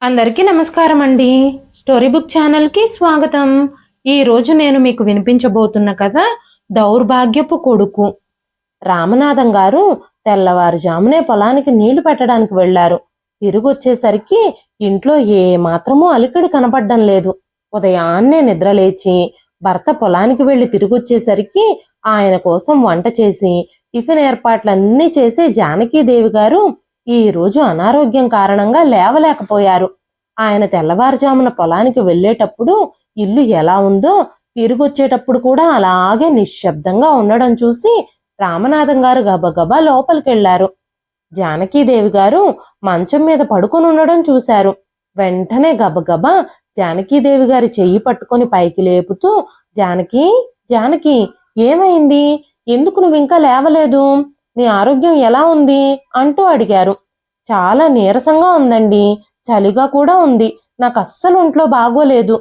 అందరికీ నమస్కారం అండి. స్టోరీ బుక్ ఛానల్కి స్వాగతం. ఈరోజు నేను మీకు వినిపించబోతున్న కథ దౌర్భాగ్యపు కొడుకు. రామనాథం గారు తెల్లవారుజామునే పొలానికి నీళ్లు పెట్టడానికి వెళ్లారు. తిరిగొచ్చేసరికి ఇంట్లో ఏ మాత్రమూ అలికిడి కనపడ్డం లేదు. ఉదయాన్నే నిద్రలేచి భర్త పొలానికి వెళ్లి తిరిగొచ్చేసరికి ఆయన కోసం వంట చేసి టిఫిన్ ఏర్పాట్లన్నీ చేసే జానకీదేవి గారు ఈ రోజు అనారోగ్యం కారణంగా లేవలేకపోయారు. ఆయన తెల్లవారుజామున పొలానికి వెళ్లేటప్పుడు ఇల్లు ఎలా ఉందో తిరిగొచ్చేటప్పుడు కూడా అలాగే నిశ్శబ్దంగా ఉండడం చూసి రామనాథం గారు గబగబా లోపలికెళ్లారు. జానకీదేవి గారు మంచం మీద పడుకొని ఉండడం చూశారు. వెంటనే గబగబా జానకీదేవి గారి చెయ్యి పట్టుకొని పైకి లేపుతూ, జానకి, జానకి, ఏమైంది? ఎందుకు నువ్వు ఇంకా లేవలేదు? నీ ఆరోగ్యం ఎలా ఉంది అంటూ అడిగారు. చాలా నీరసంగా ఉందండి, చలిగా కూడా ఉంది, నాకు అస్సలు ఒంట్లో బాగోలేదు,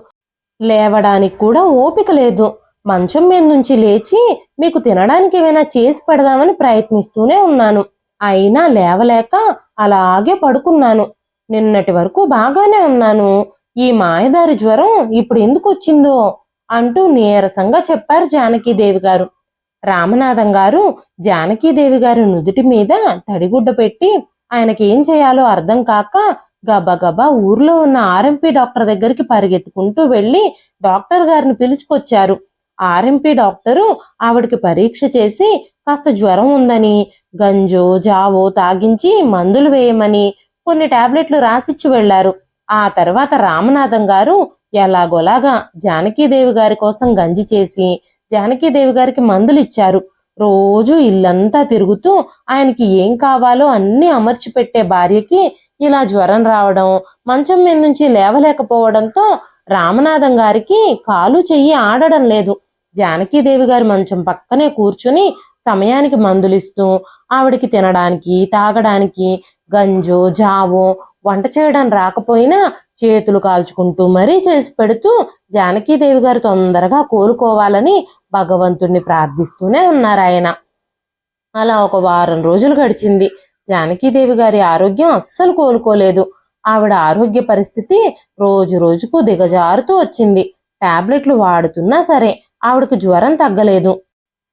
లేవడానికి కూడా ఓపిక లేదు. మంచం మీద నుంచి లేచి మీకు తినడానికి ఏమైనా చేసి పెడదామని ప్రయత్నిస్తూనే ఉన్నాను, అయినా లేవలేక అలాగే పడుకున్నాను. నిన్నటి వరకు బాగానే ఉన్నాను, ఈ మాయదారి జ్వరం ఇప్పుడు ఎందుకు వచ్చిందో అంటూ నీరసంగా చెప్పారు జానకీదేవి గారు. రామనాథం గారు జానకీదేవి గారి నుదుటి మీద తడిగుడ్డ పెట్టి ఆయనకి ఏం చేయాలో అర్థం కాక గబగబా ఊర్లో ఉన్న ఆర్ఎంపీ డాక్టర్ దగ్గరికి పరిగెత్తుకుంటూ వెళ్లి డాక్టర్ గారిని పిలుచుకొచ్చారు. ఆర్ఎంపీ డాక్టరు ఆవిడకి పరీక్ష చేసి కాస్త జ్వరం ఉందని గంజో జావో తాగించి మందులు వేయమని కొన్ని టాబ్లెట్లు రాసిచ్చి వెళ్లారు. ఆ తర్వాత రామనాథం గారు ఎలాగోలాగా జానకీదేవి గారి కోసం గంజి చేసి జానకీదేవి గారికి మందులు ఇచ్చారు. రోజు ఇల్లంతా తిరుగుతూ ఆయనకి ఏం కావాలో అన్నీ అమర్చి పెట్టే భార్యకి ఇలా జ్వరం రావడం, మంచం మీద నుంచి లేవలేకపోవడంతో రామనాథం గారికి కాలు చెయ్యి ఆడడం లేదు. జానకీదేవి గారి మంచం పక్కనే కూర్చుని సమయానికి మందులిస్తూ ఆవిడికి తినడానికి తాగడానికి గంజో జావో వంట చేయడం రాకపోయినా చేతులు కాల్చుకుంటూ మరీ చేసి పెడుతూ జానకీదేవి గారు తొందరగా కోలుకోవాలని భగవంతుణ్ణి ప్రార్థిస్తూనే ఉన్నారు ఆయన. అలా ఒక వారం రోజులు గడిచింది. జానకీదేవి గారి ఆరోగ్యం అస్సలు కోలుకోలేదు. ఆవిడ ఆరోగ్య పరిస్థితి రోజు రోజుకు దిగజారుతూ వచ్చింది. టాబ్లెట్లు వాడుతున్నా సరే ఆవిడకు జ్వరం తగ్గలేదు.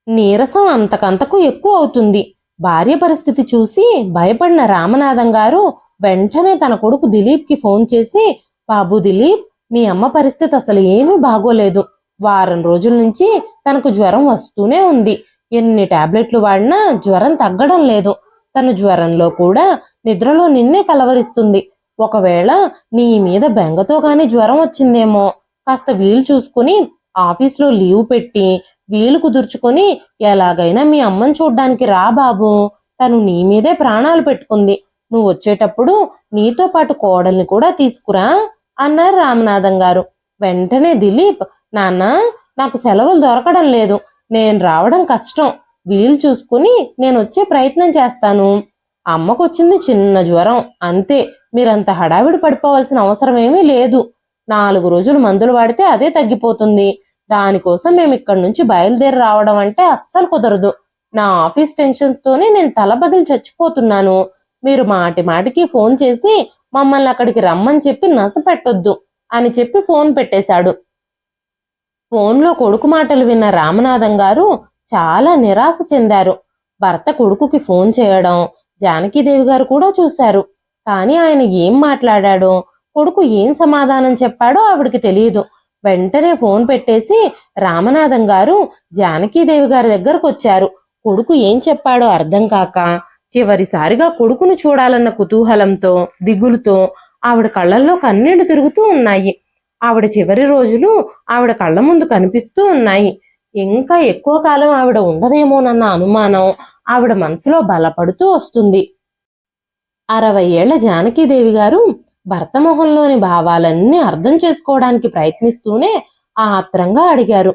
నీరసం అంతకంతకు ఎక్కువ అవుతుంది. భార్య పరిస్థితి చూసి భయపడిన రామనాథం గారు వెంటనే తన కొడుకు దిలీప్కి ఫోన్ చేసి, బాబు దిలీప్, మీ అమ్మ పరిస్థితి అసలు ఏమీ బాగోలేదు, వారం రోజుల నుంచి తనకు జ్వరం వస్తూనే ఉంది, ఎన్ని టాబ్లెట్లు వాడినా జ్వరం తగ్గడం లేదు, తన జ్వరంలో కూడా నిద్రలో నిన్నే కలవరిస్తుంది, ఒకవేళ నీ మీద బెంగతో గాని జ్వరం వచ్చిందేమో, కాస్త వీలు చూసుకుని ఆఫీస్లో లీవ్ పెట్టి వీలు కుదుర్చుకొని ఎలాగైనా మీ అమ్మని చూడ్డానికి రా బాబు, తను నీ మీదే ప్రాణాలు పెట్టుకుంది, నువ్వు వచ్చేటప్పుడు నీతో పాటు కోడల్ని కూడా తీసుకురా అన్నారు రామనాథం గారు. వెంటనే దిలీప్, నాన్న, నాకు సెలవులు దొరకడం లేదు, నేను రావడం కష్టం, వీలు చూసుకుని నేను వచ్చే ప్రయత్నం చేస్తాను, అమ్మకు వచ్చింది చిన్న జ్వరం అంతే, మీరంత హడావిడి పడిపోవాల్సిన అవసరం ఏమీ లేదు, 4 రోజులు మందులు వాడితే అదే తగ్గిపోతుంది, దానికోసం మేము ఇక్కడి నుంచి బయలుదేరి రావడం అంటే అస్సలు కుదరదు, నా ఆఫీస్ టెన్షన్స్ తోనే నేను తలబగిలి చచ్చిపోతున్నాను, మీరు మాటి మాటికి ఫోన్ చేసి మమ్మల్ని అక్కడికి రమ్మని చెప్పి నస పెట్టొద్దు అని చెప్పి ఫోన్ పెట్టేశాడు. ఫోన్లో కొడుకు మాటలు విన్న రామనాథం గారు చాలా నిరాశ చెందారు. భర్త కొడుకుకి ఫోన్ చేయడం జానకీదేవి గారు కూడా చూశారు. కానీ ఆయన ఏం మాట్లాడాడో, కొడుకు ఏం సమాధానం చెప్పాడో ఆవిడికి తెలియదు. వెంటనే ఫోన్ పెట్టేసి రామనాథం గారు జానకీదేవి గారి దగ్గరకు వచ్చారు. కొడుకు ఏం చెప్పాడో అర్థం కాక చివరిసారిగా కొడుకును చూడాలన్న కుతూహలంతో దిగులుతో ఆవిడ కళ్ళల్లో కన్నీళ్లు తిరుగుతూ ఉన్నాయి. ఆవిడ చివరి రోజులు ఆవిడ కళ్ళ ముందు కనిపిస్తూ ఉన్నాయి. ఇంకా ఎక్కువ కాలం ఆవిడ ఉండదేమోనన్న అనుమానం ఆవిడ మనసులో బలపడుతూ వస్తుంది. 60 ఏళ్ల జానకీదేవి గారు భర్త మొహంలోని భావాలన్నీ అర్థం చేసుకోవడానికి ప్రయత్నిస్తూనే ఆత్రంగా అడిగారు,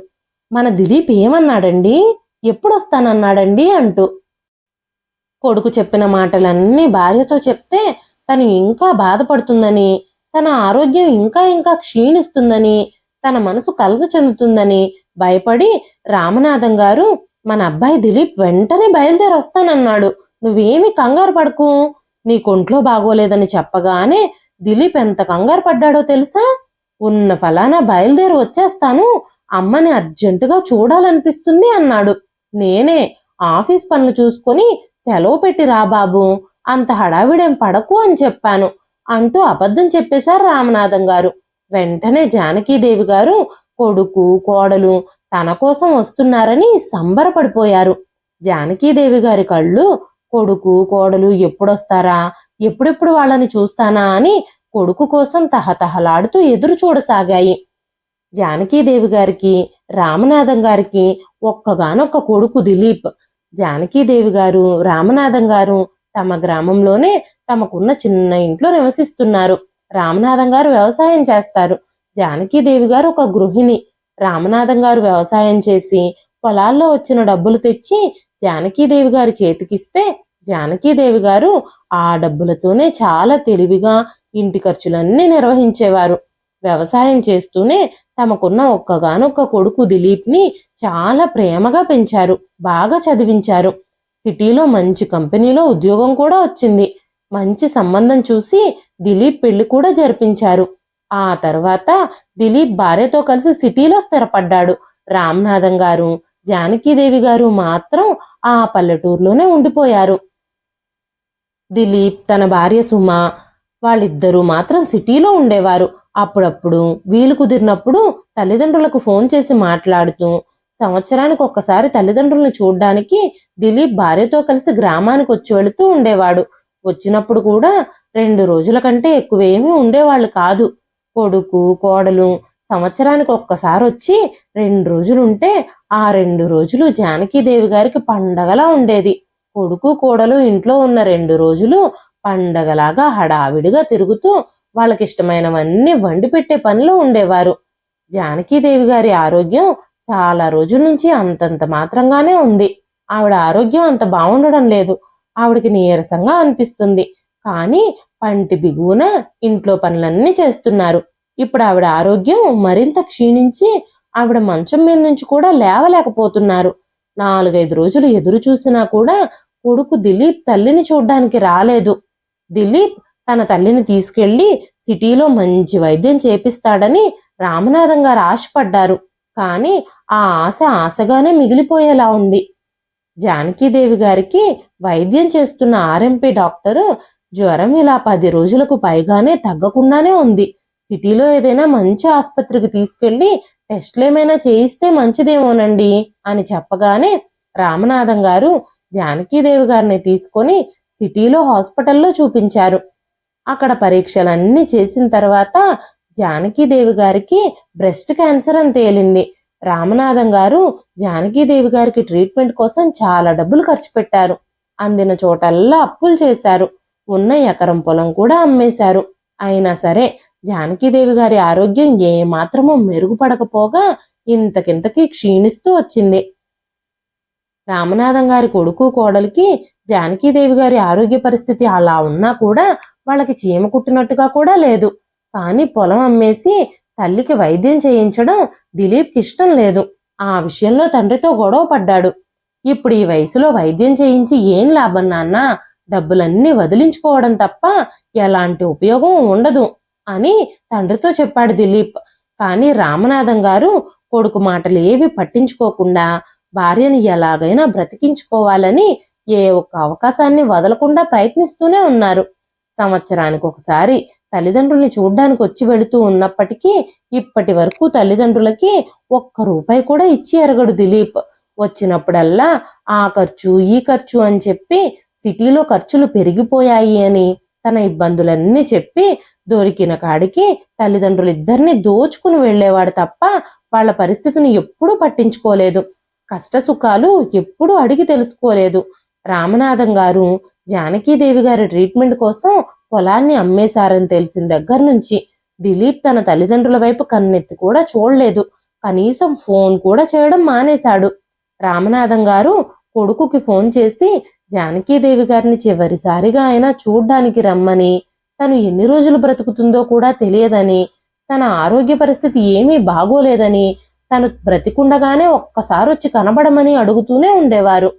మన దిలీప్ ఏమన్నాడండి, ఎప్పుడొస్తానన్నాడండి అంటూ. కొడుకు చెప్పిన మాటలన్నీ భార్యతో చెప్తే తను ఇంకా బాధపడుతుందని, తన ఆరోగ్యం ఇంకా ఇంకా క్షీణిస్తుందని, తన మనసు కలత చెందుతుందని భయపడి రామనాథం గారు, మన అబ్బాయి దిలీప్ వెంటనే బయలుదేరి వస్తానన్నాడు, నువ్వేమీ కంగారు పడకు, నీ కొంట్లో బాగోలేదని చెప్పగానే దిలీప్ ఎంత కంగారు పడ్డాడో తెలుసా? ఉన్న ఫలానా బయలుదేరి వచ్చేస్తాను, అమ్మని అర్జెంటుగా చూడాలనిపిస్తుంది అన్నాడు. నేనే ఆఫీస్ పనులు చూసుకొని సెలవు పెట్టి రా బాబు, అంత హడావిడేం పడకు అని చెప్పాను అంటూ అబద్ధం చెప్పేశారు రామనాథం గారు. వెంటనే జానకీదేవి గారు కొడుకు కోడలు తన కోసం వస్తున్నారని సంబరపడిపోయారు. జానకీదేవి గారి కళ్ళు కొడుకు కోడలు ఎప్పుడొస్తారా, ఎప్పుడెప్పుడు వాళ్ళని చూస్తానా అని కొడుకు కోసం తహతహలాడుతూ ఎదురు చూడసాగాయి. జానకీదేవి గారికి రామనాథం గారికి ఒక్కగానొక్క కొడుకు దిలీప్. జానకీదేవి గారు రామనాథం గారు తమ గ్రామంలోనే తమకున్న చిన్న ఇంట్లో నివసిస్తున్నారు. రామనాథం గారు వ్యవసాయం చేస్తారు. జానకీదేవి గారు ఒక గృహిణి. రామనాథం గారు వ్యవసాయం చేసి పొలాల్లో వచ్చిన డబ్బులు తెచ్చి జానకీదేవి గారి చేతికిస్తే జానకీదేవి గారు ఆ డబ్బులతోనే చాలా తెలివిగా ఇంటి ఖర్చులన్నీ నిర్వహించేవారు. వ్యవసాయం చేస్తూనే తమకున్న ఒక్కగానొక్క కొడుకు దిలీప్ని చాలా ప్రేమగా పెంచారు, బాగా చదివించారు. సిటీలో మంచి కంపెనీలో ఉద్యోగం కూడా వచ్చింది. మంచి సంబంధం చూసి దిలీప్ పెళ్లి కూడా జరిపించారు. ఆ తర్వాత దిలీప్ భార్యతో కలిసి సిటీలో స్థిరపడ్డాడు. రామనాథం గారు జానకీదేవి గారు మాత్రం ఆ పల్లెటూరులోనే ఉండిపోయారు. దిలీప్ తన భార్య సుమ వాళ్ళిద్దరూ మాత్రం సిటీలో ఉండేవారు. అప్పుడప్పుడు వీలు కుదిరినప్పుడు తల్లిదండ్రులకు ఫోన్ చేసి మాట్లాడుతూ సంవత్సరానికి ఒక్కసారి తల్లిదండ్రులను చూడ్డానికి దిలీప్ భార్యతో కలిసి గ్రామానికి వచ్చి వెళుతూ ఉండేవాడు. వచ్చినప్పుడు కూడా 2 రోజుల కంటే ఎక్కువేమీ ఉండేవాళ్ళు కాదు. కొడుకు కోడలు సంవత్సరానికి ఒక్కసారి వచ్చి 2 రోజులుంటే ఆ 2 రోజులు జానకీదేవి గారికి పండగలా ఉండేది. కొడుకు కోడలు ఇంట్లో ఉన్న 2 రోజులు పండగలాగా హడావిడిగా తిరుగుతూ వాళ్ళకిష్టమైనవన్నీ వండి పెట్టే పనిలో ఉండేవారు. జానకీదేవి గారి ఆరోగ్యం చాలా రోజుల నుంచి అంతంత మాత్రంగానే ఉంది. ఆవిడ ఆరోగ్యం అంత బాగుండడం లేదు. ఆవిడకి నీరసంగా అనిపిస్తుంది. కానీ పంటి బిగువున ఇంట్లో పనులన్నీ చేస్తున్నారు. ఇప్పుడు ఆవిడ ఆరోగ్యం మరింత క్షీణించి ఆవిడ మంచం మీద నుంచి కూడా లేవలేకపోతున్నారు. 4-5 రోజులు ఎదురు చూసినా కూడా కొడుకు దిలీప్ తల్లిని చూడ్డానికి రాలేదు. దిలీప్ తన తల్లిని తీసుకెళ్లి సిటీలో మంచి వైద్యం చేపిస్తాడని రామనాథం గారు ఆశపడ్డారు. కానీ ఆ ఆశ ఆశగానే మిగిలిపోయేలా ఉంది. జానకీదేవి గారికి వైద్యం చేస్తున్న ఆర్ఎంపీ డాక్టరు జ్వరం ఇలా 10 రోజులకు పైగానే తగ్గకుండానే ఉంది. సిటీలో ఏదైనా మంచి ఆసుపత్రికి తీసుకెళ్లి టెస్టులేమైనా చేయిస్తే మంచిదేమోనండి అని చెప్పగానే రామనాథం గారు జానకీదేవి గారిని తీసుకొని సిటీలో హాస్పిటల్లో చూపించారు. అక్కడ పరీక్షలన్నీ చేసిన తర్వాత జానకీదేవి గారికి బ్రెస్ట్ క్యాన్సర్ అని తేలింది. రామనాథం గారు జానకీదేవి గారికి ట్రీట్మెంట్ కోసం చాలా డబ్బులు ఖర్చు పెట్టారు. అందిన చోటల్లా అప్పులు చేశారు. ఉన్న ఎకరం పొలం కూడా అమ్మేశారు. అయినా సరే జానకీదేవి గారి ఆరోగ్యం ఏమాత్రమూ మెరుగుపడకపోగా ఇంతకింతకీ క్షీణిస్తూ వచ్చింది. రామనాథం గారి కొడుకు కోడలికి జానకీదేవి గారి ఆరోగ్య పరిస్థితి అలా ఉన్నా కూడా వాళ్ళకి చీమ కుట్టినట్టుగా కూడా లేదు. కానీ పొలం అమ్మేసి తల్లికి వైద్యం చేయించడం దిలీప్కి ఇష్టం లేదు. ఆ విషయంలో తండ్రితో గొడవ పడ్డాడు. ఇప్పుడు ఈ వయసులో వైద్యం చేయించి ఏం లాభం నాన్న, డబ్బులన్నీ వదిలించుకోవడం తప్ప ఎలాంటి ఉపయోగం ఉండదు అని తండ్రితో చెప్పాడు దిలీప్. కానీ రామనాథం గారు కొడుకు మాటలు ఏవి పట్టించుకోకుండా భార్యని ఎలాగైనా బ్రతికించుకోవాలని ఏ ఒక్క అవకాశాన్ని వదలకుండా ప్రయత్నిస్తూనే ఉన్నారు. సంవత్సరానికి ఒకసారి తల్లిదండ్రుల్ని చూడ్డానికి వచ్చి వెళుతూ ఉన్నప్పటికీ ఇప్పటి వరకు తల్లిదండ్రులకి ₹1 కూడా ఇచ్చి ఎరగడు దిలీప్. వచ్చినప్పుడల్లా ఆ ఖర్చు ఈ ఖర్చు అని చెప్పి సిటీలో ఖర్చులు పెరిగిపోయాయి అని తన ఇబ్బందులన్నీ చెప్పి దొరికిన కాడికి తల్లిదండ్రులిద్దరిని దోచుకుని వెళ్లేవాడు తప్ప వాళ్ళ పరిస్థితిని ఎప్పుడూ పట్టించుకోలేదు. కష్టసుఖాలు ఎప్పుడూ అడిగి తెలుసుకోలేదు. రామనాథం గారు జానకీదేవి గారి ట్రీట్మెంట్ కోసం పొలాన్ని అమ్మేశారని తెలిసిన దగ్గర నుంచి దిలీప్ తన తల్లిదండ్రుల వైపు కన్నెత్తి కూడా చూడలేదు. కనీసం ఫోన్ కూడా చేయడం మానేశాడు. రామనాథం గారు కొడుకుకి ఫోన్ చేసి జానకీదేవి గారిని చివరిసారిగా అయినా చూడ్డానికి రమ్మని, తను ఎన్ని రోజులు బ్రతుకుతుందో కూడా తెలియదని, తన ఆరోగ్య పరిస్థితి ఏమీ బాగోలేదని, తను బ్రతికుండగానే ఒక్కసారి వచ్చి కనబడమని అడుగుతూనే ఉండేవారు.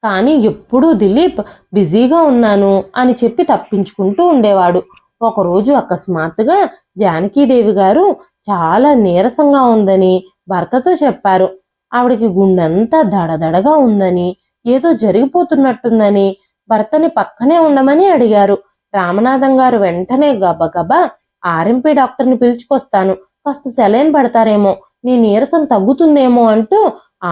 కానీ ఎప్పుడూ దిలీప్ బిజీగా ఉన్నాను అని చెప్పి తప్పించుకుంటూ ఉండేవాడు. ఒకరోజు అకస్మాత్తుగా జానకీదేవి గారు చాలా నీరసంగా ఉందని భర్తతో చెప్పారు. ఆవిడికి గుండెంతా దడదడగా ఉందని, ఏదో జరిగిపోతున్నట్టుందని భర్తని పక్కనే ఉండమని అడిగారు. రామనాథం గారు వెంటనే గబగబా ఆర్ఎంపీ డాక్టర్ని పిలుచుకొస్తాను, కాస్త సెలైన్ పడతారేమో, నీ నీరసం తగ్గుతుందేమో అంటూ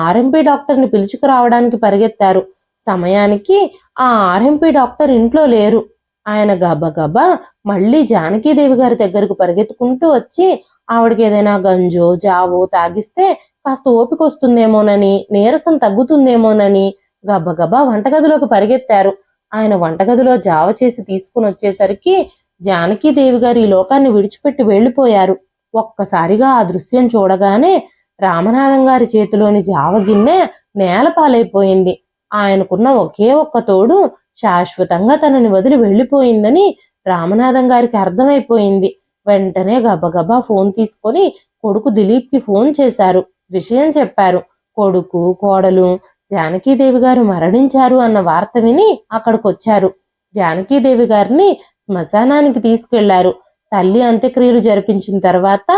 ఆర్ఎంపీ డాక్టర్ని పిలుచుకురావడానికి పరిగెత్తారు. సమయానికి ఆ ఆర్ఎంపీ డాక్టర్ ఇంట్లో లేరు. ఆయన గబగబా మళ్ళీ జానకీదేవి గారి దగ్గరకు పరిగెత్తుకుంటూ వచ్చి ఆవిడకి ఏదైనా గంజో జావో తాగిస్తే కాస్త ఓపిక వస్తుందేమోనని, నీరసం తగ్గుతుందేమోనని గబగబా వంటగదిలోకి పరిగెత్తారు. ఆయన వంటగదిలో జావ చేసి తీసుకుని వచ్చేసరికి జానకీదేవి గారు ఈ లోకాన్ని విడిచిపెట్టి వెళ్లిపోయారు. ఒక్కసారిగా ఆ దృశ్యం చూడగానే రామనాథం గారి చేతిలోని జావ గిన్నె నేల పాలైపోయింది. ఆయనకున్న ఒకే ఒక్క తోడు శాశ్వతంగా తనని వదిలి వెళ్లిపోయిందని రామనాథం గారికి అర్థమైపోయింది. వెంటనే గబగబా ఫోన్ తీసుకొని కొడుకు దిలీప్కి ఫోన్ చేశారు. విషయం చెప్పారు. కొడుకు కోడలు జానకీదేవి గారు మరణించారు అన్న వార్త విని అక్కడికొచ్చారు. జానకీదేవి గారిని శ్మశానానికి తీసుకెళ్లారు. తల్లి అంత్యక్రియలు జరిపించిన తర్వాత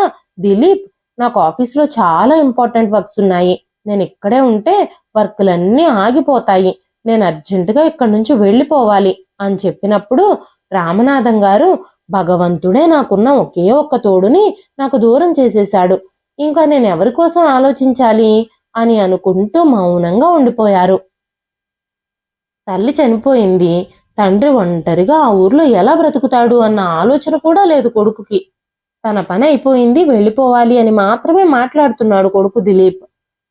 దిలీప్, నాకు ఆఫీస్లో చాలా ఇంపార్టెంట్ వర్క్స్ ఉన్నాయి, నేను ఇక్కడే ఉంటే వర్కులన్నీ ఆగిపోతాయి, నేను అర్జెంటుగా ఇక్కడి నుంచి వెళ్ళిపోవాలి అని చెప్పినప్పుడు రామనాథం గారు, భగవంతుడే నాకున్న ఒకే ఒక్క తోడుని నాకు దూరం చేసేశాడు, ఇంకా నేను ఎవరి కోసం ఆలోచించాలి అని అనుకుంటూ మౌనంగా ఉండిపోయారు. తల్లి చనిపోయింది, తండ్రి ఒంటరిగా ఆ ఊర్లో ఎలా బ్రతుకుతాడు అన్న ఆలోచన కూడా లేదు కొడుకుకి. తన పని అయిపోయింది, వెళ్ళిపోవాలి అని మాత్రమే మాట్లాడుతున్నాడు కొడుకు దిలీప్.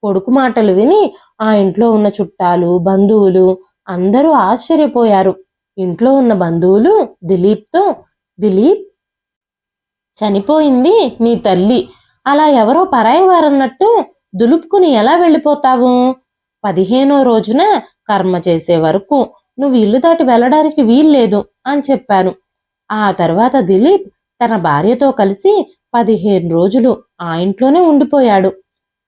కొడుకు మాటలు విని ఆ ఇంట్లో ఉన్న చుట్టాలు బంధువులు అందరూ ఆశ్చర్యపోయారు. ఇంట్లో ఉన్న బంధువులు దిలీప్తో, దిలీప్, చనిపోయింది నీ తల్లి, అలా ఎవరో పరాయి వారన్నట్టు దులుపుకుని ఎలా వెళ్ళిపోతావు? 15వ రోజున కర్మ చేసే వరకు నువ్వు ఇల్లు దాటి వెళ్ళడానికి వీల్లేదు అని చెప్పాను. ఆ తర్వాత దిలీప్ తన భార్యతో కలిసి 15 రోజులు ఆ ఇంట్లోనే ఉండిపోయాడు.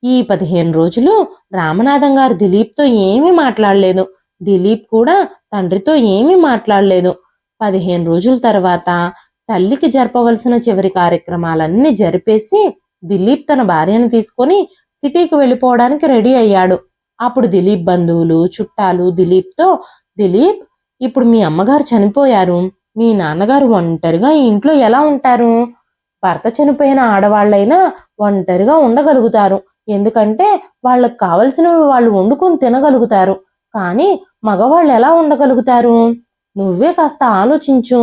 ఈ 15 రోజులు రామనాథం గారు దిలీప్తో ఏమీ మాట్లాడలేదు. దిలీప్ కూడా తండ్రితో ఏమీ మాట్లాడలేదు. 15 రోజుల తర్వాత తల్లికి జరపవలసిన చివరి కార్యక్రమాలన్నీ జరిపేసి దిలీప్ తన భార్యను తీసుకొని సిటీకి వెళ్ళిపోవడానికి రెడీ అయ్యాడు. అప్పుడు దిలీప్ బంధువులు చుట్టాలు దిలీప్తో, దిలీప్, ఇప్పుడు మీ అమ్మగారు చనిపోయారు, మీ నాన్నగారు ఒంటరిగా ఈ ఇంట్లో ఎలా ఉంటారు? భర్త చనిపోయిన ఆడవాళ్ళైనా ఒంటరిగా ఉండగలుగుతారు, ఎందుకంటే వాళ్ళకు కావలసినవి వాళ్ళు వండుకొని తినగలుగుతారు. కానీ మగవాళ్ళు ఎలా ఉండగలుగుతారు? నువ్వే కాస్త ఆలోచించు.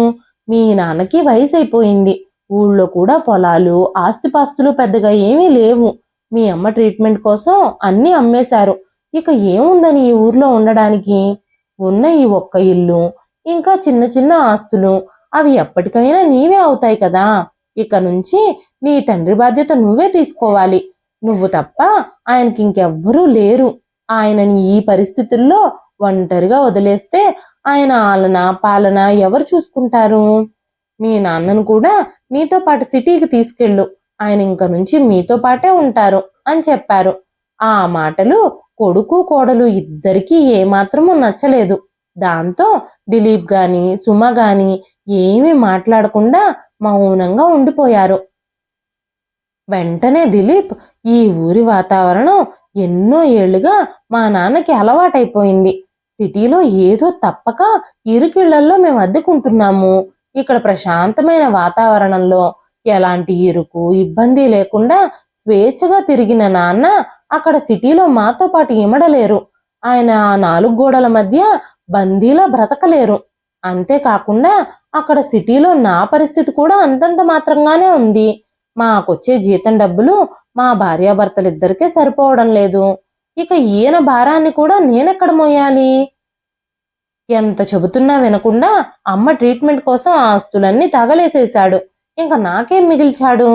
మీ నాన్నకి వయసు అయిపోయింది, ఊళ్ళో కూడా పొలాలు ఆస్తిపాస్తులు పెద్దగా ఏమీ లేవు. మీ అమ్మ ట్రీట్మెంట్ కోసం అన్నీ అమ్మేశారు. ఇక ఏముందని ఈ ఊర్లో ఉండడానికి? ఉన్న ఈ ఒక్క ఇల్లు, ఇంకా చిన్న చిన్న ఆస్తులు, అవి ఎప్పటికైనా నీవే అవుతాయి కదా. ఇక నుంచి నీ తండ్రి బాధ్యత నువ్వే తీసుకోవాలి. నువ్వు తప్ప ఆయనకి ఇంకెవ్వరూ లేరు. ఆయనని ఈ పరిస్థితుల్లో ఒంటరిగా వదిలేస్తే ఆయన ఆలన పాలన ఎవరు చూసుకుంటారు? మీ నాన్నను కూడా నీతో పాటు సిటీకి తీసుకెళ్ళు, ఆయన ఇంక నుంచి మీతో పాటే ఉంటారు అని చెప్పారు. ఆ మాటలు కొడుకు కోడలు ఇద్దరికీ ఏమాత్రమూ నచ్చలేదు. దాంతో దిలీప్ గాని సుమ గాని ఏమీ మాట్లాడకుండా మౌనంగా ఉండిపోయారు. వెంటనే దిలీప్, ఈ ఊరి వాతావరణం ఎన్నో ఏళ్లుగా మా నాన్నకి అలవాటైపోయింది. సిటీలో ఏదో తప్పక ఇరుకిళ్లల్లో మేము అద్దెకుంటున్నాము. ఇక్కడ ప్రశాంతమైన వాతావరణంలో ఎలాంటి ఇరుకు ఇబ్బంది లేకుండా స్వేచ్ఛగా తిరిగిన నాన్న అక్కడ సిటీలో మాతో పాటు ఇమడలేరు. ఆయన ఆ 4 గోడల మధ్య బందీలా బ్రతకలేరు. అంతేకాకుండా అక్కడ సిటీలో నా పరిస్థితి కూడా అంతంత మాత్రంగానే ఉంది. మాకొచ్చే జీతం డబ్బులు మా భార్యాభర్తలిద్దరికే సరిపోవడం లేదు. ఇక ఈయన భారాన్ని కూడా నేనెక్కడ మోయాలి? ఎంత చెబుతున్నా వినకుండా అమ్మ ట్రీట్మెంట్ కోసం ఆస్తులన్నీ తగలేసేశాడు. ఇంకా నాకేం మిగిల్చాడు?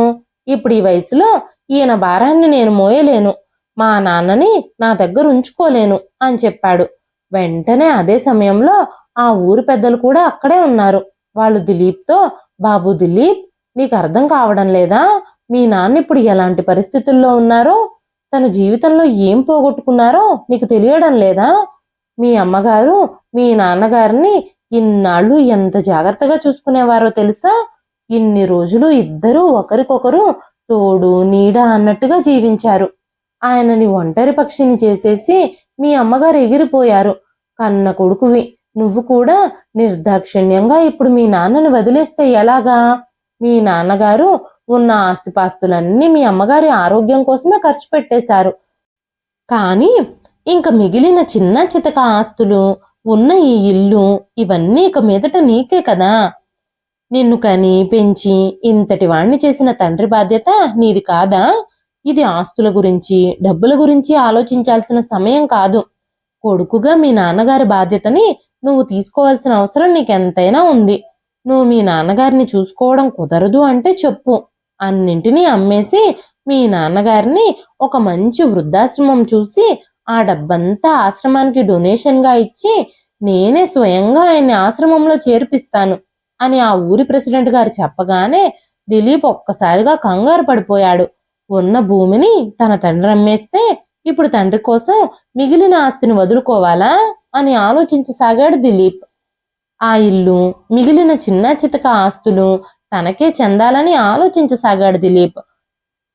ఇప్పుడు ఈ వయసులో ఈయన భారాన్ని నేను మోయలేను, మా నాన్నని నా దగ్గర ఉంచుకోలేను అని చెప్పాడు. వెంటనే అదే సమయంలో ఆ ఊరి పెద్దలు కూడా అక్కడే ఉన్నారు. వాళ్ళు దిలీప్తో, బాబు దిలీప్, నీకు అర్థం కావడం లేదా? మీ నాన్న ఇప్పుడు ఎలాంటి పరిస్థితుల్లో ఉన్నారో, తన జీవితంలో ఏం పోగొట్టుకున్నారో నీకు తెలియడం లేదా? మీ అమ్మగారు మీ నాన్నగారిని ఇన్నాళ్ళు ఎంత జాగ్రత్తగా చూసుకునేవారో తెలుసా? ఇన్ని రోజులు ఇద్దరూ ఒకరికొకరు తోడు నీడ అన్నట్టుగా జీవించారు. ఆయనని ఒంటరి పక్షిని చేసేసి మీ అమ్మగారు ఎగిరిపోయారు. కన్న కొడుకువి నువ్వు కూడా నిర్దాక్షిణ్యంగా ఇప్పుడు మీ నాన్నని వదిలేస్తే ఎలాగా? మీ నాన్నగారు ఉన్న ఆస్తిపాస్తులన్నీ మీ అమ్మగారి ఆరోగ్యం కోసమే ఖర్చు పెట్టేశారు. కానీ ఇంక మిగిలిన చిన్న చితక ఆస్తులు, ఉన్న ఈ ఇల్లు, ఇవన్నీ ఇక మీదట నీకే కదా. నిన్ను కని పెంచి ఇంతటి వాణ్ణి చేసిన తండ్రి బాధ్యత నీది కాదా? ఇది ఆస్తుల గురించి డబ్బుల గురించి ఆలోచించాల్సిన సమయం కాదు. కొడుకుగా మీ నాన్నగారి బాధ్యతని నువ్వు తీసుకోవాల్సిన అవసరం నీకెంతైనా ఉంది. నువ్వు మీ నాన్నగారిని చూసుకోవడం కుదరదు అంటే చెప్పు. అన్నింటినీ అమ్మేసి మీ నాన్నగారిని ఒక మంచి వృద్ధాశ్రమం చూసి ఆ డబ్బంతా ఆశ్రమానికి డొనేషన్గా ఇచ్చి నేనే స్వయంగా ఆయన్ని ఆశ్రమంలో చేర్పిస్తాను అని ఆ ఊరి ప్రెసిడెంట్ గారు చెప్పగానే దిలీప్ ఒక్కసారిగా కంగారు పడిపోయాడు. ఉన్న భూమిని తన తండ్రి అమ్మేస్తే ఇప్పుడు తండ్రి కోసం మిగిలిన ఆస్తిని వదులుకోవాలా అని ఆలోచించసాగాడు దిలీప్. ఆ ఇల్లు, మిగిలిన చిన్న చితక ఆస్తులు తనకే చెందాలని ఆలోచించసాగాడు దిలీప్.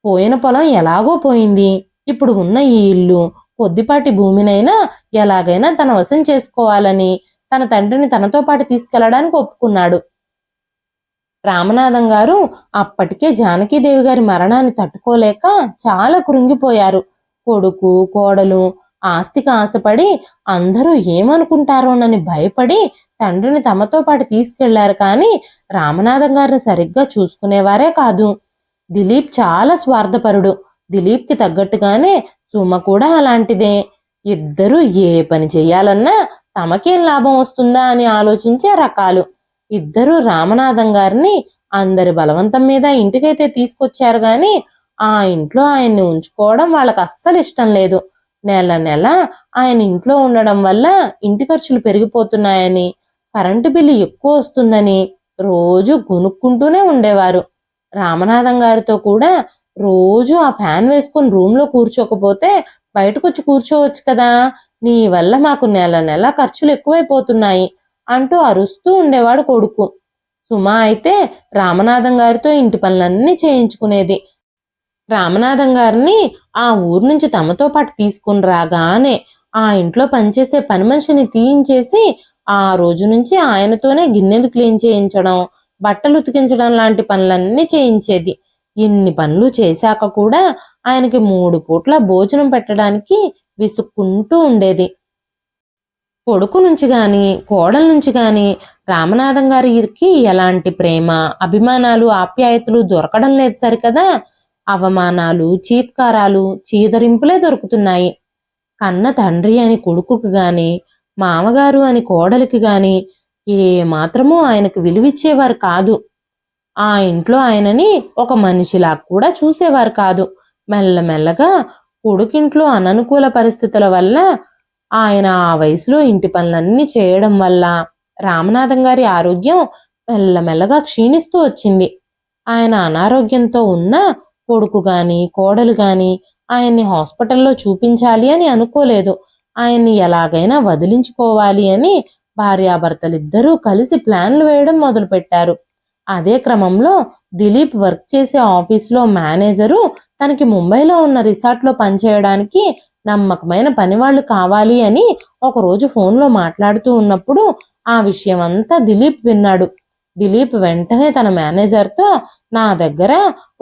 పోయిన పొలం ఎలాగో పోయింది. ఇప్పుడు ఉన్న ఈ ఇల్లు, కొద్దిపాటి భూమినైనా ఎలాగైనా తన వశం చేసుకోవాలని తన తండ్రిని తనతో పాటు తీసుకెళ్లడానికి ఒప్పుకున్నాడు. రామనాథం గారు అప్పటికే జానకీదేవి గారి మరణాన్ని తట్టుకోలేక చాలా కృంగిపోయారు. కొడుకు కోడలు ఆస్తికి ఆశపడి అందరూ ఏమనుకుంటారోనని భయపడి తండ్రిని తమతో పాటు తీసుకెళ్లారు. కానీ రామనాథం గారిని సరిగ్గా చూసుకునేవారే కాదు. దిలీప్ చాలా స్వార్థపరుడు. దిలీప్కి తగ్గట్టుగానే సుమ కూడా అలాంటిదే. ఇద్దరూ ఏ పని చెయ్యాలన్నా తమకేం లాభం వస్తుందా అని ఆలోచించే రకాలు. ఇద్దరూ రామనాథం గారిని అందరి బలవంతం మీద ఇంటికైతే తీసుకొచ్చారు గాని ఆ ఇంట్లో ఆయన్ని ఉంచుకోవడం వాళ్ళకి అస్సలు ఇష్టం లేదు. నెల నెల ఆయన ఇంట్లో ఉండడం వల్ల ఇంటి ఖర్చులు పెరిగిపోతున్నాయని, కరెంటు బిల్లు ఎక్కువ వస్తుందని రోజు గునుక్కుంటూనే ఉండేవారు. రామనాథం గారితో కూడా రోజు ఆ ఫ్యాన్ వేసుకుని రూమ్లో కూర్చోకపోతే బయటకొచ్చి కూర్చోవచ్చు కదా, నీ వల్ల మాకు నెల నెల ఖర్చులు ఎక్కువైపోతున్నాయి అంటూ అరుస్తూ ఉండేవాడు కొడుకు. సుమ అయితే రామనాథం గారితో ఇంటి పనులన్నీ చేయించుకునేది. రామనాథం గారిని ఆ ఊరు నుంచి తమతో పాటు తీసుకుని రాగానే ఆ ఇంట్లో పనిచేసే పని మనిషిని తీయించేసి ఆ రోజు నుంచి ఆయనతోనే గిన్నెలు క్లీన్ చేయించడం, బట్టలు ఉతికించడం లాంటి పనులన్నీ చేయించేది. ఇన్ని పనులు చేశాక కూడా ఆయనకి 3 పూట్ల భోజనం పెట్టడానికి విసుక్కుంటూ ఉండేది. కొడుకు నుంచి గాని కోడల నుంచి గాని రామనాథం గారికి ఎలాంటి ప్రేమ అభిమానాలు ఆప్యాయతలు దొరకడం లేదు సరికదా, అవమానాలు చీత్కారాలు చీదరింపులే దొరుకుతున్నాయి. కన్న తండ్రి అని కొడుకుకి గాని మామగారు అని కోడలికి గాని ఏ మాత్రమూ ఆయనకు విలువిచ్చేవారు కాదు. ఆ ఇంట్లో ఆయనని ఒక మనిషిలా కూడా చూసేవారు కాదు. మెల్లమెల్లగా కొడుకింట్లో అననుకూల పరిస్థితుల వల్ల ఆయన ఆ వయసులో ఇంటి పనులన్నీ చేయడం వల్ల రామనాథం గారి ఆరోగ్యం మెల్లమెల్లగా క్షీణిస్తూ వచ్చింది. ఆయన అనారోగ్యంతో ఉన్న కొడుకు గాని కోడలు గాని ఆయన్ని హాస్పిటల్లో చూపించాలి అని అనుకోలేదు. ఆయన్ని ఎలాగైనా వదిలించుకోవాలి అని భార్యాభర్తలిద్దరూ కలిసి ప్లాన్లు వేయడం మొదలుపెట్టారు. అదే క్రమంలో దిలీప్ వర్క్ చేసే ఆఫీస్లో మేనేజరు తనకి ముంబైలో ఉన్న రిసార్ట్లో పనిచేయడానికి నమ్మకమైన పనివాళ్లు కావాలి అని ఒకరోజు ఫోన్లో మాట్లాడుతూ ఉన్నప్పుడు ఆ విషయం అంతా దిలీప్ విన్నాడు. దిలీప్ వెంటనే తన మేనేజర్తో, నా దగ్గర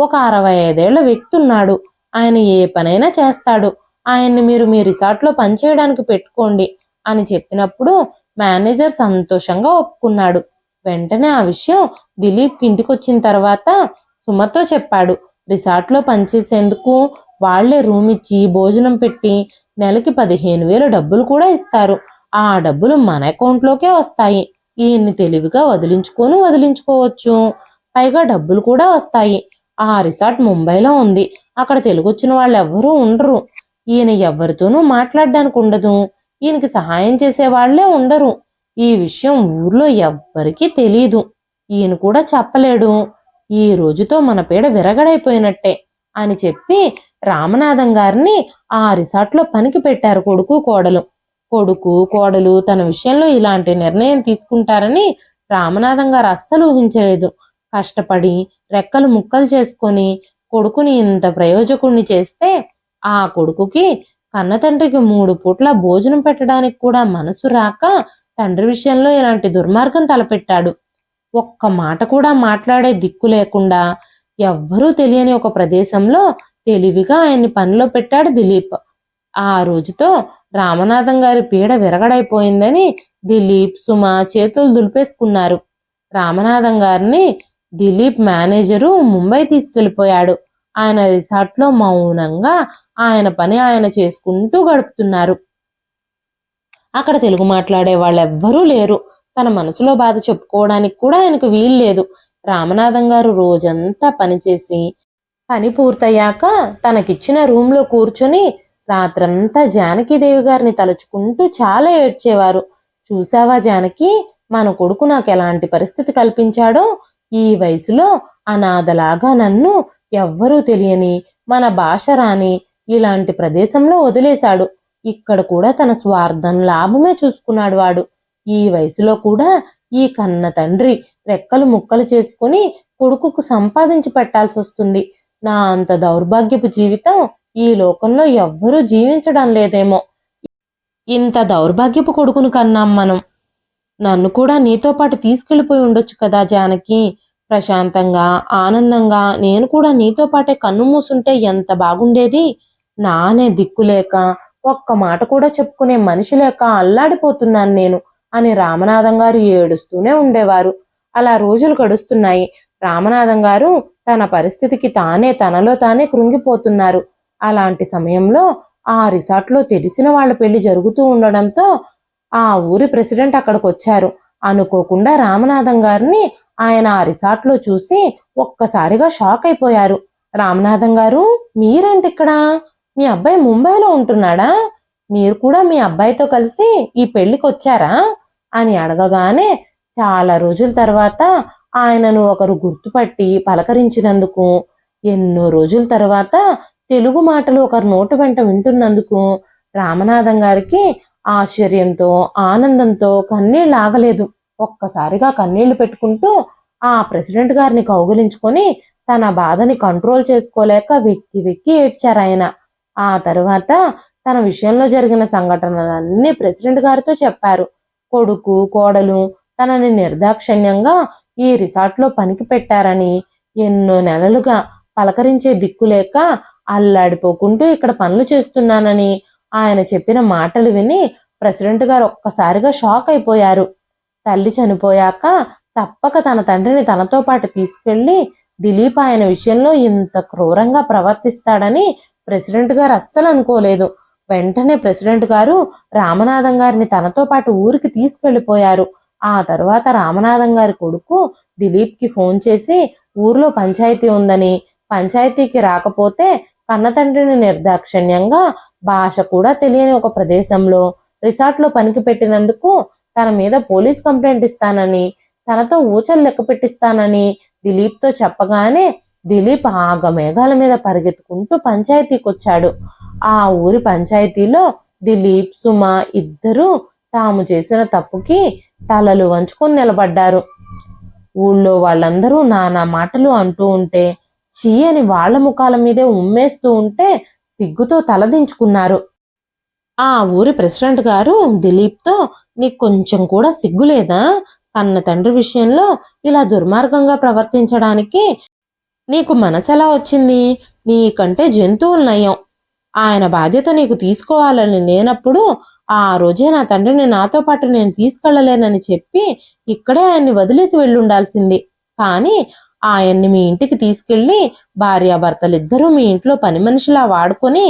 ఒక 65 ఏళ్ల వ్యక్తి ఉన్నాడు, ఆయన ఏ పనైనా చేస్తాడు, ఆయన్ని మీరు మీ రిసార్ట్లో పనిచేయడానికి పెట్టుకోండి అని చెప్పినప్పుడు మేనేజర్ సంతోషంగా ఒప్పుకున్నాడు. వెంటనే ఆ విషయం దిలీప్ ఇంటికొచ్చిన తర్వాత సుమతో చెప్పాడు. రిసార్ట్లో పనిచేసేందుకు వాళ్లే రూమ్ ఇచ్చి భోజనం పెట్టి నెలకి 15,000 డబ్బులు కూడా ఇస్తారు. ఆ డబ్బులు మన అకౌంట్లోకే వస్తాయి. ఈయన్ని తెలివిగా వదిలించుకోవచ్చు, పైగా డబ్బులు కూడా వస్తాయి. ఆ రిసార్ట్ ముంబైలో ఉంది. అక్కడ తెలుగొచ్చిన వాళ్ళు ఎవ్వరూ ఉండరు. ఈయన ఎవరితోనూ మాట్లాడడానికి ఉండదు. ఈయనకి సహాయం చేసే వాళ్లే ఉండరు. ఈ విషయం ఊర్లో ఎవ్వరికీ తెలీదు. ఈయన కూడా చెప్పలేడు. ఈ రోజుతో మన పీడ విరగడైపోయినట్టే అని చెప్పి రామనాథం గారిని ఆ రిసార్ట్లో పనికి పెట్టారు కొడుకు కోడలు. కొడుకు కోడలు తన విషయంలో ఇలాంటి నిర్ణయం తీసుకుంటారని రామనాథం గారు అస్సలు ఊహించలేదు. కష్టపడి రెక్కలు ముక్కలు చేసుకొని కొడుకుని ఇంత ప్రయోజకుణ్ణి చేస్తే ఆ కొడుకుకి కన్న తండ్రికి 3 పూట్ల భోజనం పెట్టడానికి కూడా మనసు రాక తండ్రి విషయంలో ఇలాంటి దుర్మార్గం తలపెట్టాడు. ఒక్క మాట కూడా మాట్లాడే దిక్కు లేకుండా ఎవ్వరూ తెలియని ఒక ప్రదేశంలో తెలివిగా ఆయన్ని పనిలో పెట్టాడు దిలీప్. ఆ రోజుతో రామనాథం గారి పీడ విరగడైపోయిందని దిలీప్, సుమ చేతులు దులిపేసుకున్నారు. రామనాథం గారిని దిలీప్ మేనేజరు ముంబై తీసుకెళ్లిపోయాడు. ఆయన రిసార్ట్లో మౌనంగా ఆయన పని ఆయన చేసుకుంటూ గడుపుతున్నారు. అక్కడ తెలుగు మాట్లాడే వాళ్ళెవ్వరూ లేరు. తన మనసులో బాధ చెప్పుకోవడానికి కూడా ఆయనకు వీల్లేదు. రామనాథం గారు రోజంతా పనిచేసి పని పూర్తయ్యాక తనకిచ్చిన రూమ్లో కూర్చొని రాత్రంతా జానకీదేవి గారిని తలుచుకుంటూ చాలా ఏడ్చేవారు. చూసావా జానకి, మన కొడుకు నాకు ఎలాంటి పరిస్థితి కల్పించాడో. ఈ వయసులో అనాథలాగా నన్ను ఎవ్వరూ తెలియని, మన భాష రాని ఇలాంటి ప్రదేశంలో వదిలేశాడు. ఇక్కడ కూడా తన స్వార్థం లాభమే చూసుకున్నాడు వాడు. ఈ వయసులో కూడా ఈ కన్న తండ్రి రెక్కలు ముక్కలు చేసుకుని కొడుకుకు సంపాదించి పెట్టాల్సి వస్తుంది. నా అంత దౌర్భాగ్యపు జీవితం ఈ లోకంలో ఎవ్వరూ జీవించడం లేదేమో. ఇంత దౌర్భాగ్యపు కొడుకును కన్నాం మనం. నన్ను కూడా నీతో పాటు తీసుకెళ్లిపోయి ఉండొచ్చు కదా జానకి. ప్రశాంతంగా ఆనందంగా నేను కూడా నీతో పాటే కన్ను మూసుంటే ఎంత బాగుండేది. నానే దిక్కులేక ఒక్క మాట కూడా చెప్పుకునే మనిషి లేక అల్లాడిపోతున్నాను నేను అని రామనాథం గారు ఏడుస్తూనే ఉండేవారు. అలా రోజులు గడుస్తున్నాయి. రామనాథం గారు తన పరిస్థితికి తనలో తానే కృంగిపోతున్నారు. అలాంటి సమయంలో ఆ రిసార్ట్లో తెలిసిన వాళ్ళ పెళ్లి జరుగుతూ ఉండడంతో ఆ ఊరి ప్రెసిడెంట్ అక్కడికి వచ్చారు. అనుకోకుండా రామనాథం గారిని ఆయన ఆ రిసార్ట్లో చూసి ఒక్కసారిగా షాక్ అయిపోయారు. రామనాథం గారు, మీరేంటి ఇక్కడ? మీ అబ్బాయి ముంబైలో ఉంటున్నాడా? మీరు కూడా మీ అబ్బాయితో కలిసి ఈ పెళ్లికి వచ్చారా అని అడగగానే చాలా రోజుల తర్వాత ఆయనను ఒకరు గుర్తుపట్టి పలకరించినందుకు, ఎన్నో రోజుల తర్వాత తెలుగు మాటలు ఒకరి నోటి వెంట వింటున్నందుకు రామనాథం గారికి ఆశ్చర్యంతో ఆనందంతో కన్నీళ్ళు ఆగలేదు. ఒక్కసారిగా కన్నీళ్లు పెట్టుకుంటూ ఆ ప్రెసిడెంట్ గారిని కౌగిలించుకొని తన బాధని కంట్రోల్ చేసుకోలేక వెక్కి వెక్కి ఏడ్చారు ఆయన. ఆ తర్వాత తన విషయంలో జరిగిన సంఘటనలన్నీ ప్రెసిడెంట్ గారితో చెప్పారు. కొడుకు కోడలు తనని నిర్దాక్షిణ్యంగా ఈ రిసార్ట్లో పనికి పెట్టారని, ఎన్నో నెలలుగా పలకరించే దిక్కులేక అల్లాడిపోకుంటూ ఇక్కడ పనులు చేస్తున్నానని ఆయన చెప్పిన మాటలు విని ప్రెసిడెంట్ గారు ఒక్కసారిగా షాక్ అయిపోయారు. తల్లి చనిపోయాక తప్పక తన తండ్రిని తనతో పాటు తీసుకెళ్లి దిలీప్ ఆయన విషయంలో ఇంత క్రూరంగా ప్రవర్తిస్తాడని ప్రెసిడెంట్ గారు అస్సలు అనుకోలేదు. వెంటనే ప్రెసిడెంట్ గారు రామనాథం గారిని తనతో పాటు ఊరికి తీసుకెళ్లిపోయారు. ఆ తర్వాత రామనాథం గారి కొడుకు దిలీప్కి ఫోన్ చేసి ఊర్లో పంచాయతీ ఉందని, పంచాయతీకి రాకపోతే కన్నతండ్రిని నిర్దాక్షిణ్యంగా భాష కూడా తెలియని ఒక ప్రదేశంలో రిసార్ట్లో పనికి పెట్టినందుకు తన మీద పోలీస్ కంప్లైంట్ ఇస్తానని, తనతో ఊచలు లెక్క పెట్టిస్తానని దిలీప్తో చెప్పగానే దిలీప్ ఆగమేఘాల మీద పరిగెత్తుకుంటూ పంచాయతీకి వచ్చాడు. ఆ ఊరి పంచాయతీలో దిలీప్, సుమ ఇద్దరూ తాము చేసిన తప్పుకి తలలు వంచుకొని నిలబడ్డారు. ఊళ్ళో వాళ్ళందరూ నానా మాటలు అంటూ ఉంటే, చీ అని వాళ్ల ముఖాల మీదే ఉమ్మేస్తూ ఉంటే సిగ్గుతో తలదించుకున్నారు. ఆ ఊరి ప్రెసిడెంట్ గారు దిలీప్తో, నీకు కొంచెం కూడా సిగ్గులేదా? కన్న తండ్రి విషయంలో ఇలా దుర్మార్గంగా ప్రవర్తించడానికి నీకు మనసెలా వచ్చింది? నీకంటే జంతువులు నయం. ఆయన బాధ్యత నీకు తీసుకోవాలని లేనప్పుడు ఆ రోజే నా తండ్రిని నాతో పాటు నేను తీసుకెళ్లలేనని చెప్పి ఇక్కడే ఆయన్ని వదిలేసి వెళ్ళుండాల్సింది. కానీ ఆయన్ని మీ ఇంటికి తీసుకెళ్లి భార్యాభర్తలిద్దరూ మీ ఇంట్లో పని మనిషిలా వాడుకొని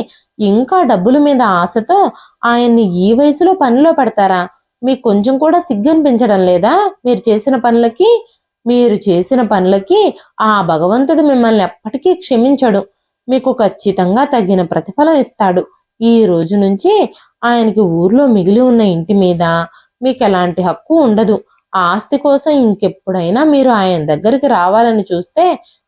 ఇంకా డబ్బుల మీద ఆశతో ఆయన్ని ఈ వయసులో పనిలో పెడతారా? మీకు కొంచెం కూడా సిగ్గనిపించడం లేదా? మీరు చేసిన పనులకి ఆ భగవంతుడు మిమ్మల్ని ఎప్పటికీ క్షమించడు. మీకు ఖచ్చితంగా తగిన ప్రతిఫలం ఇస్తాడు. ఈ రోజు నుంచి ఆయనకి ఊర్లో మిగిలి ఉన్న ఇంటి మీద మీకు ఎలాంటి హక్కు ఉండదు. ఆస్తి కోసం ఇంకెప్పుడైనా మీరు ఆయన దగ్గరికి రావాలని చూస్తే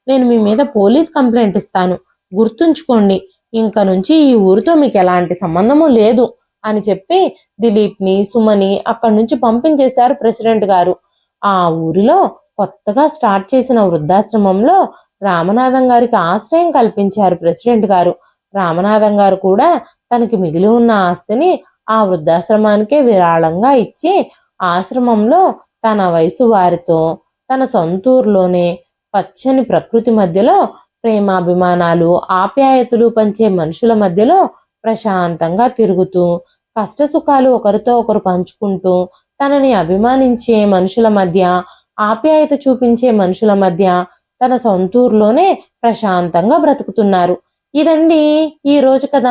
నేను మీ మీద పోలీస్ కంప్లైంట్ ఇస్తాను. గుర్తుంచుకోండి, ఇంక నుంచి ఈ ఊరితో మీకు ఎలాంటి సంబంధము లేదు అని చెప్పి దిలీప్ని, సుమని అక్కడి నుంచి పంపించేశారు ప్రెసిడెంట్ గారు. ఆ ఊరిలో కొత్తగా స్టార్ట్ చేసిన వృద్ధాశ్రమంలో రామనాథం గారికి ఆశ్రయం కల్పించారు ప్రెసిడెంట్ గారు. రామనాథం గారు కూడా తనకి మిగిలి ఉన్న ఆస్తిని ఆ వృద్ధాశ్రమానికే విరాళంగా ఇచ్చి ఆశ్రమంలో తన వయసు వారితో తన సొంతూరులోనే పచ్చని ప్రకృతి మధ్యలో ప్రేమాభిమానాలు ఆప్యాయతలు పంచే మనుషుల మధ్యలో ప్రశాంతంగా తిరుగుతూ కష్టసుఖాలు ఒకరితో ఒకరు పంచుకుంటూ తనని అభిమానించే మనుషుల మధ్య ఆప్యాయత చూపించే మనుషుల మధ్య తన సొంతూరులోనే ప్రశాంతంగా బ్రతుకుతున్నారు. ఇదండి ఈ రోజు కథ.